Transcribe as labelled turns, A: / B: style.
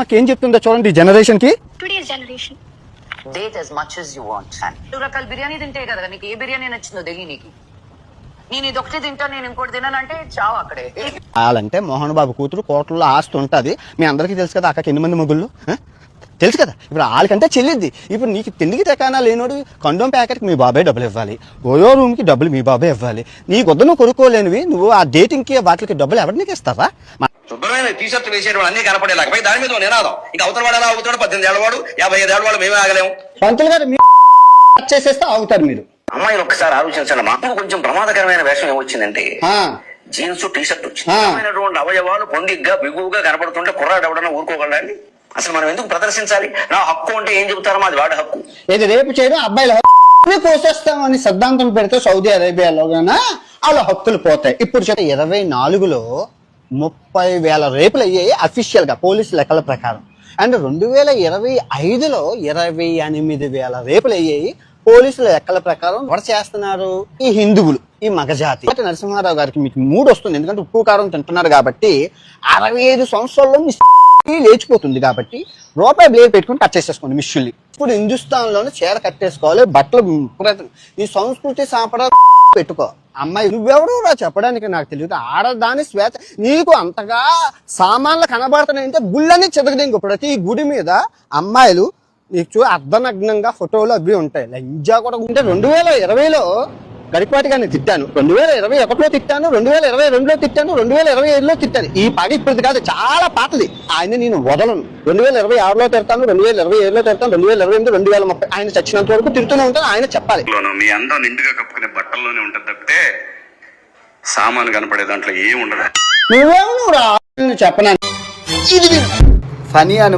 A: మాకు ఏం చెప్తుందో చూడండి జనరేషన్ కి.
B: Date as much as you want. 2 రకాల బిర్యానీ తింటే కదా నీకు ఏ బిర్యానీ నచ్చిందో తెలియ నీకు. నేను ఇది ఒకటి తింటా నేను ఇంకోటి తినానంటే చావు అక్కడే.
A: వాళ్ళంటే మోహన్ బాబు కూతురు కోట్లలో ఆస్తి ఉంటుంది. మీ అందరికీ తెలుసు కదా అక్కకి ఎన్ని మంది మొగుళ్ళు తెలుసు కదా. ఇప్పుడు వాళ్ళకంటే చెల్లిద్ది. ఇప్పుడు నీకు తిండికి తెకానా లేనోడు కండోమ్ ప్యాకెట్కి మీ బాబాయ్ డబ్బులు ఇవ్వాలి, ఓయో రూమ్కి డబ్బులు మీ బాబాయ్ ఇవ్వాలి. నీ వద్ద నువ్వు కొనుక్కోలేనివి నువ్వు ఆ డేటింగ్కి వాటికి డబ్బులు ఎవరు నీకు ఇస్తావా?
C: శుభ్రమైన టీషర్ట్ వేసేవాడు అన్ని కనపడేలాగా దాని మీద నినాదం. ఇంకా అవతల వాడు ఎలా అవుతాడు? 18 ఏళ్ళవాడు 55 ఏళ్ళవాడు మేమే ఆగలేము.
A: పంతులు గారు చేసేస్తే ఆగుతారు మీరు.
C: అమ్మాయిలు ఒక్కసారి ఆలోచించండి. మాకు కొంచెం ప్రమాదకరమైన వేషం ఏమొచ్చిందంటే జీన్స్ టీషర్ట్ వచ్చినటువంటి అవయవాలు పొందిగ్గా బిగువుగా కనపడుతుంటే కుర్రాడు ఎవడన్నా ఊరుకోగలండి? అసలు మనం ఎందుకు ప్రదర్శించాలి? నా హక్కు అంటే ఏం చెబుతారో అది వాడి హక్కు.
A: ఏది రేపు చేయడం అబ్బాయిల కోసేస్తామని సిద్ధాంతం పెడితే సౌదీ అరేబియాలో గానా వాళ్ళ హక్కులు పోతాయి. ఇప్పుడు 24లో 30,000 రేపులు అయ్యాయి అఫీషియల్ గా పోలీసు లెక్కల ప్రకారం. అండ్ 2025లో 28,000 రేపులు అయ్యాయి పోలీసుల లెక్కల ప్రకారం. ఎవరు చేస్తున్నారు? ఈ హిందువులు, ఈ మగజాతి. నరసింహారావు గారికి మీకు మూడు వస్తుంది, ఎందుకంటే ఉప్పు కారం తింటున్నారు కాబట్టి. 65 సంవత్సరాల్లో లేచిపోతుంది కాబట్టి రూపాయి బ్లేడ్ పెట్టుకుని కట్ చేసేసుకోండి మిష్యుల్ని. ఇప్పుడు హిందుస్థాన్ లోనే చీర కట్టేసుకోవాలి, బట్టలు ఈ సంస్కృతి సాంప్రదాయం పెట్టుకో. అమ్మాయి నువ్వెవరు రా చెప్పడానికి నాకు తెలియదు. ఆడదాని స్వేచ్ఛ నీకు అంతగా సామాన్లు కనబడుతున్నాయంటే గుళ్ళని చెదగదింగు. ప్రతి గుడి మీద అమ్మాయిలు నీకు అర్ధనగ్నంగా ఫోటోలు అవి ఉంటాయి. లంజా కూడా ఉంటే 2020లో గడిపాటిగానే తిట్టాను, 2021లో తిట్టాను, 2022లో తిట్టాను, 2027లో తిట్టాను. ఈ పగ ఇప్పుడు కాదు, చాలా పాతది. ఆయన నేను వదలను. 2026లో తిడతాను, 2027లో తిడతాను, 2028, 2030 ఆయన చచ్చినంత వరకు తిడుతూనే ఉంటాను. ఆయన చెప్పాలి.
C: మీ అందం నిండుగా కప్పుకునే బట్టల్లోనే ఉంటుంది తప్పితే సామాను కనపడే దాంట్లో ఏం ఉండదు.
A: నువ్వేమో చెప్పనా ఫనీ అని